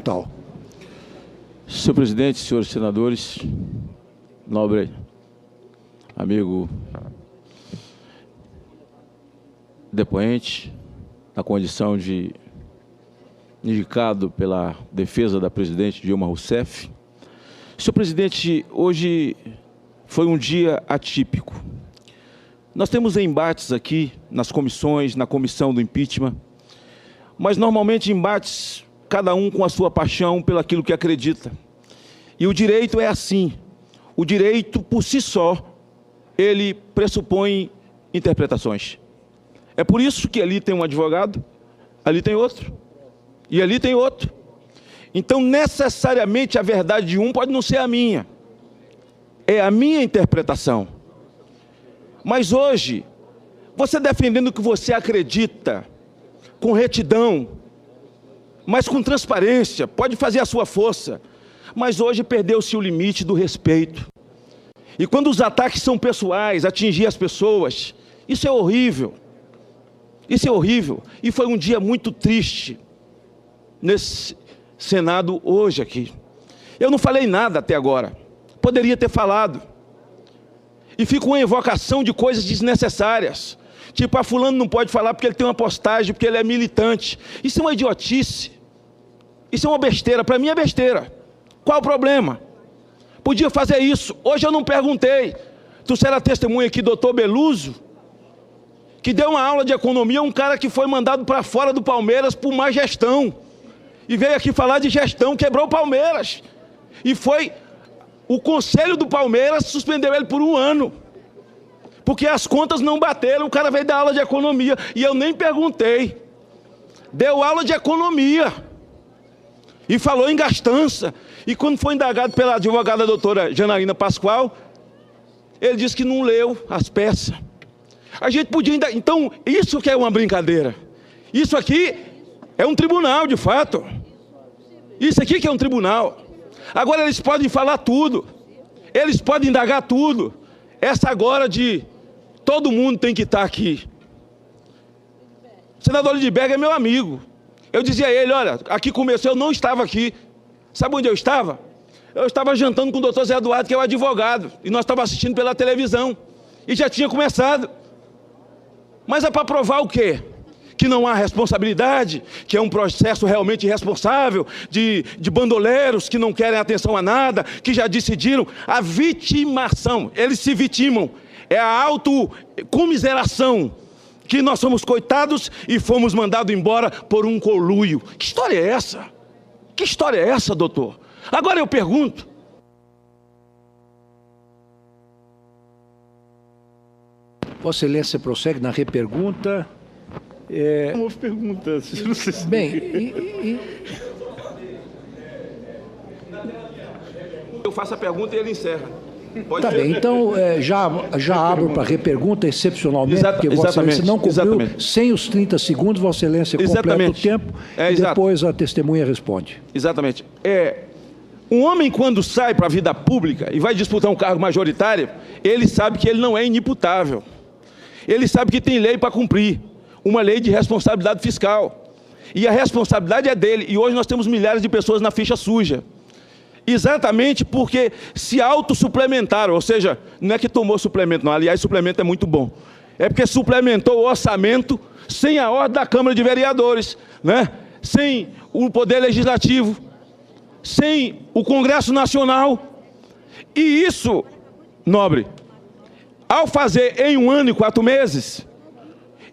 Tal. Senhor presidente, senhores senadores, nobre amigo depoente, na condição de indicado pela defesa da presidente Dilma Rousseff. Senhor presidente, hoje foi um dia atípico. Nós temos embates aqui nas comissões, na comissão do impeachment, mas normalmente embates cada um com a sua paixão pelo aquilo que acredita. E o direito é assim. O direito, por si só, ele pressupõe interpretações. É por isso que ali tem um advogado, ali tem outro, e ali tem outro. Então, necessariamente, a verdade de um pode não ser a minha. É a minha interpretação. Mas hoje, você defendendo o que você acredita, com retidão, mas com transparência, pode fazer a sua força. Mas hoje perdeu-se o limite do respeito. E quando os ataques são pessoais, atingir as pessoas, isso é horrível. Isso é horrível. E foi um dia muito triste nesse Senado hoje aqui. Eu não falei nada até agora. Poderia ter falado. E fica uma invocação de coisas desnecessárias. Tipo, fulano não pode falar porque ele tem uma postagem, porque ele é militante. Isso é uma idiotice. Isso é uma besteira. Para mim é besteira. Qual o problema? Podia fazer isso. Hoje eu não perguntei. Tu será testemunha aqui, doutor Beluso, que deu uma aula de economia a um cara que foi mandado para fora do Palmeiras por má gestão. E veio aqui falar de gestão, quebrou o Palmeiras. E foi... O conselho do Palmeiras suspendeu ele por 1 ano. Porque as contas não bateram, o cara veio dar aula de economia. E eu nem perguntei. Deu aula de economia. E falou em gastança. E quando foi indagado pela advogada doutora Janaína Pascoal, ele disse que não leu as peças. A gente podia ainda... Então, isso que é uma brincadeira. Isso aqui é um tribunal, de fato. Isso aqui que é um tribunal. Agora eles podem falar tudo. Eles podem indagar tudo. Essa agora de todo mundo tem que estar aqui. O senador Lindbergh é meu amigo. Eu dizia a ele, olha, aqui começou, eu não estava aqui. Sabe onde eu estava? Eu estava jantando com o doutor Zé Eduardo, que é o advogado. E nós estávamos assistindo pela televisão. E já tinha começado. Mas é para provar o quê? Que não há responsabilidade, que é um processo realmente irresponsável, de bandoleiros que não querem atenção a nada, que já decidiram. A vitimação, eles se vitimam. É a autocomiseração, que nós somos coitados e fomos mandados embora por um conluio. Que história é essa? Que história é essa, doutor? Agora eu pergunto. Vossa Excelência prossegue na repergunta. Não houve perguntas. Não sei se... Bem, Eu faço a pergunta e ele encerra. Pode tá ser? bem, então já abro para repergunta excepcionalmente, porque Vossa Excelência não cumpriu, sem os 30 segundos, Vossa Excelência completa o tempo e depois a testemunha responde. Exatamente. Um homem, quando sai para a vida pública e vai disputar um cargo majoritário, ele sabe que ele não é inimputável. Ele sabe que tem lei para cumprir, uma lei de responsabilidade fiscal. E a responsabilidade é dele. E hoje nós temos milhares de pessoas na ficha suja. Exatamente porque se autossuplementaram, ou seja, não é que tomou suplemento, não. Aliás, suplemento é muito bom. É porque suplementou o orçamento sem a ordem da Câmara de Vereadores, né? Sem o Poder Legislativo, sem o Congresso Nacional. E isso, nobre, ao fazer em 1 ano e 4 meses,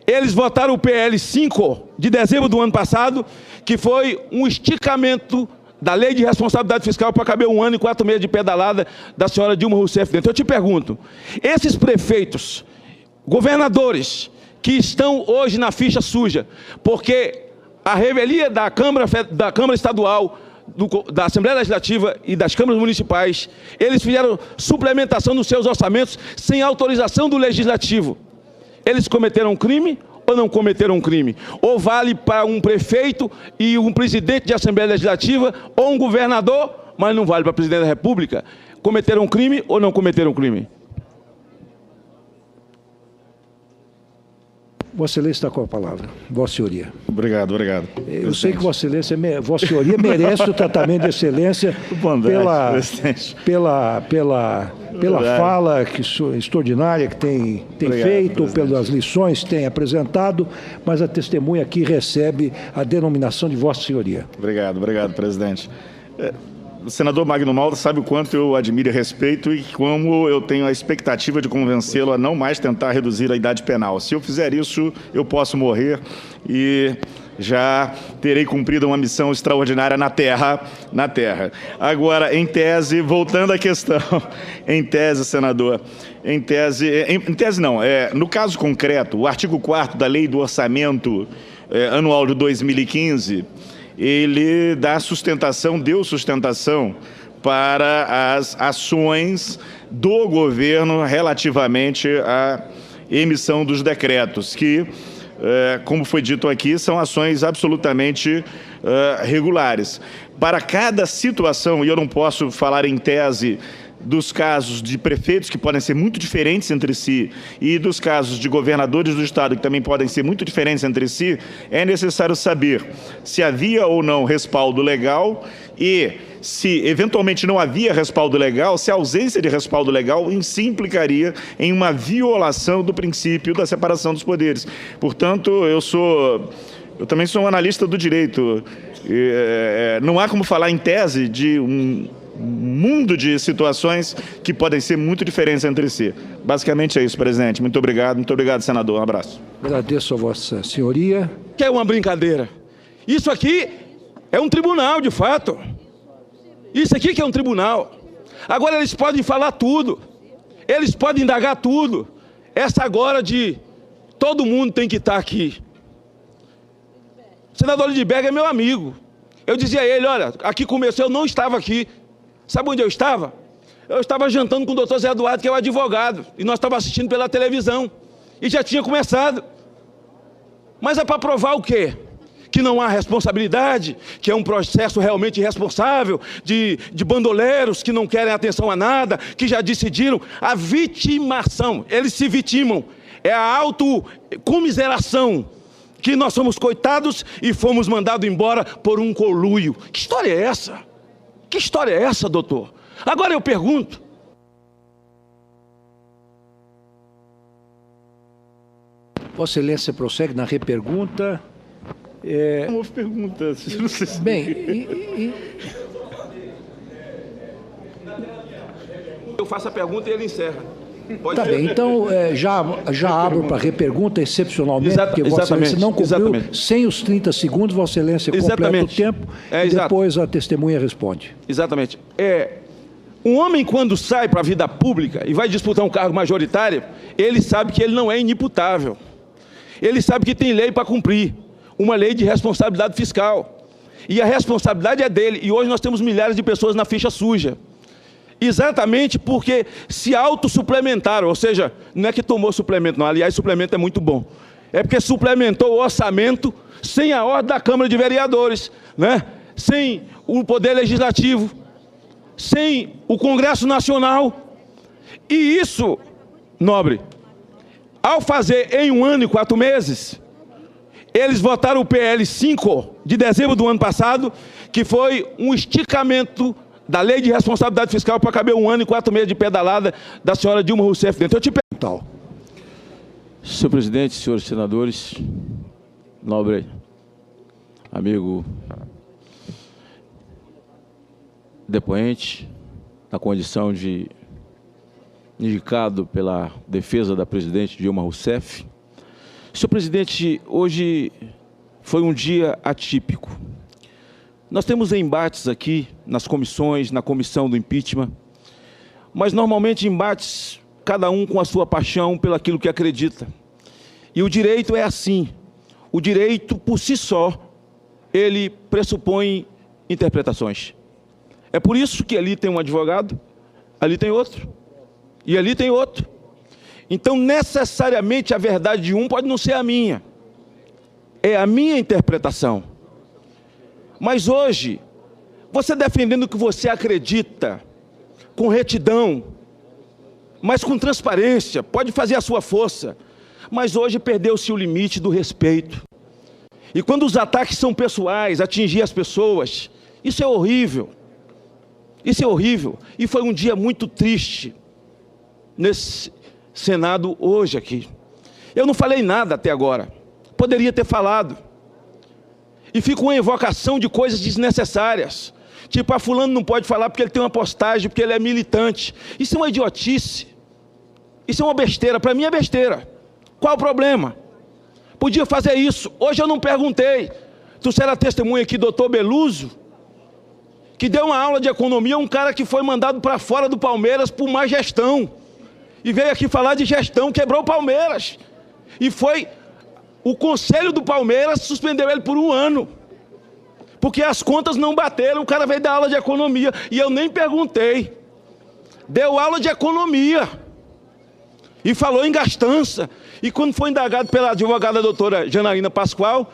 eles votaram o PL 5 de dezembro do ano passado, que foi um esticamento da Lei de Responsabilidade Fiscal para caber 1 ano e 4 meses de pedalada da senhora Dilma Rousseff dentro. Eu te pergunto, esses prefeitos, governadores, que estão hoje na ficha suja, porque a revelia da Câmara Estadual, da Assembleia Legislativa e das câmaras municipais, eles fizeram suplementação nos seus orçamentos sem autorização do Legislativo. Eles cometeram um crime ou não cometeram um crime? Ou vale para um prefeito e um presidente de Assembleia Legislativa ou um governador, mas não vale para o presidente da República? Cometeram um crime ou não cometeram um crime? Vossa Excelência está com a palavra. Vossa Senhoria. Obrigado. Eu sei que Vossa Excelência, Vossa Senhoria merece o tratamento de excelência pela fala extraordinária que tem feito, presidente, pelas lições que tem apresentado, mas a testemunha aqui recebe a denominação de Vossa Senhoria. Obrigado, presidente. O senador Magno Malta sabe o quanto eu admiro e respeito e como eu tenho a expectativa de convencê-lo a não mais tentar reduzir a idade penal. Se eu fizer isso, eu posso morrer e já terei cumprido uma missão extraordinária na Terra. Agora, em tese, voltando à questão, em tese, senador, no caso concreto, o artigo 4º da Lei do Orçamento Anual de 2015, ele deu sustentação para as ações do governo relativamente à emissão dos decretos, que, como foi dito aqui, são ações absolutamente regulares. Para cada situação, e eu não posso falar em tese dos casos de prefeitos que podem ser muito diferentes entre si e dos casos de governadores do Estado que também podem ser muito diferentes entre si, é necessário saber se havia ou não respaldo legal e, se eventualmente não havia respaldo legal, se a ausência de respaldo legal em si implicaria em uma violação do princípio da separação dos poderes. Portanto, eu também sou um analista do direito. Não há como falar em tese de um mundo de situações que podem ser muito diferentes entre si. Basicamente é isso, presidente. Muito obrigado, senador. Um abraço. Agradeço a Vossa Senhoria. Que é uma brincadeira. Isso aqui é um tribunal, de fato. Isso aqui que é um tribunal. Agora eles podem falar tudo. Eles podem indagar tudo. Essa agora de todo mundo tem que estar aqui. O senador Lindbergh é meu amigo. Eu dizia a ele, olha, aqui começou, eu não estava aqui. Sabe onde eu estava? Eu estava jantando com o doutor Zé Eduardo, que é o advogado, e nós estávamos assistindo pela televisão, e já tinha começado. Mas é para provar o quê? Que não há responsabilidade, que é um processo realmente irresponsável, de bandoleiros que não querem atenção a nada, que já decidiram a vitimação, eles se vitimam, é a autocomiseração, que nós somos coitados e fomos mandados embora por um conluio. Que história é essa? Que história é essa, doutor? Agora eu pergunto. Vossa Excelência prossegue na repergunta. Não houve pergunta. Não sei se... Bem, eu faço a pergunta e ele encerra. Tá bem, então já abro para repergunta excepcionalmente, porque Vossa Excelência não cumpriu, sem os 30 segundos, Vossa Excelência completa o tempo e depois a testemunha responde. Exatamente. Um homem, quando sai para a vida pública e vai disputar um cargo majoritário, ele sabe que ele não é inimputável. Ele sabe que tem lei para cumprir, uma lei de responsabilidade fiscal. E a responsabilidade é dele. E hoje nós temos milhares de pessoas na ficha suja. Exatamente porque se autossuplementaram, ou seja, não é que tomou suplemento, não. Aliás, suplemento é muito bom. É porque suplementou o orçamento sem a ordem da Câmara de Vereadores, né? Sem o Poder Legislativo, sem o Congresso Nacional. E isso, nobre, ao fazer em 1 ano e 4 meses, eles votaram o PL 5 de dezembro do ano passado, que foi um esticamento da Lei de Responsabilidade Fiscal para caber 1 ano e 4 meses de pedalada da senhora Dilma Rousseff dentro. Eu te pergunto. Senhor presidente, senhores senadores, nobre amigo depoente, na condição de indicado pela defesa da presidente Dilma Rousseff. Senhor presidente, hoje foi um dia atípico. Nós temos embates aqui nas comissões, na comissão do impeachment, mas normalmente embates cada um com a sua paixão pelo aquilo que acredita. E o direito é assim. O direito, por si só, ele pressupõe interpretações. É por isso que ali tem um advogado, ali tem outro, e ali tem outro. Então, necessariamente, a verdade de um pode não ser a minha. É a minha interpretação. Mas hoje, você defendendo o que você acredita, com retidão, mas com transparência, pode fazer a sua força. Mas hoje perdeu-se o limite do respeito. E quando os ataques são pessoais, atingir as pessoas, isso é horrível. Isso é horrível. E foi um dia muito triste nesse Senado hoje aqui. Eu não falei nada até agora. Poderia ter falado. E fica uma invocação de coisas desnecessárias. Tipo, fulano não pode falar porque ele tem uma postagem, porque ele é militante. Isso é uma idiotice. Isso é uma besteira. Para mim é besteira. Qual o problema? Podia fazer isso. Hoje eu não perguntei. Tu será testemunha aqui, doutor Beluso, que deu uma aula de economia a um cara que foi mandado para fora do Palmeiras por má gestão. E veio aqui falar de gestão, quebrou o Palmeiras. E foi... O conselho do Palmeiras suspendeu ele por 1 ano. Porque as contas não bateram, o cara veio dar aula de economia. E eu nem perguntei. Deu aula de economia. E falou em gastança. E quando foi indagado pela advogada doutora Janaína Pascoal,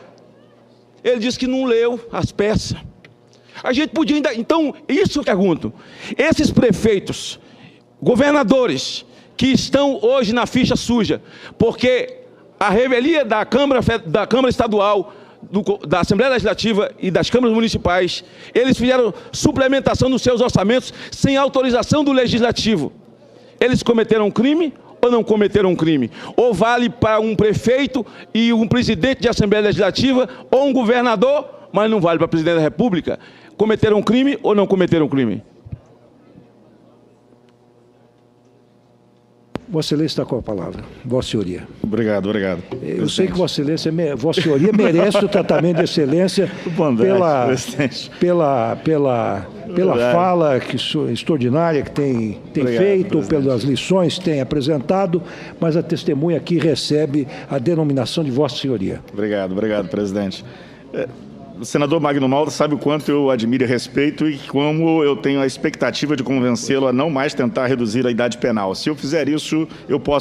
ele disse que não leu as peças. A gente podia ainda... Então, isso eu pergunto. Esses prefeitos, governadores, que estão hoje na ficha suja, porque a revelia da Câmara Estadual, da Assembleia Legislativa e das câmaras municipais, eles fizeram suplementação nos seus orçamentos sem autorização do Legislativo. Eles cometeram um crime ou não cometeram um crime? Ou vale para um prefeito e um presidente de Assembleia Legislativa ou um governador, mas não vale para o presidente da República? Cometeram um crime ou não cometeram um crime? Vossa Excelência está com a palavra. Vossa Senhoria. Obrigado, obrigado. Eu presidente. Sei que Vossa Excelência, Vossa Senhoria merece o tratamento de excelência pela fala extraordinária que tem feito, presidente, pelas lições que tem apresentado, mas a testemunha aqui recebe a denominação de Vossa Senhoria. Obrigado, presidente. O senador Magno Malta sabe o quanto eu admiro e respeito e como eu tenho a expectativa de convencê-lo a não mais tentar reduzir a idade penal. Se eu fizer isso, eu posso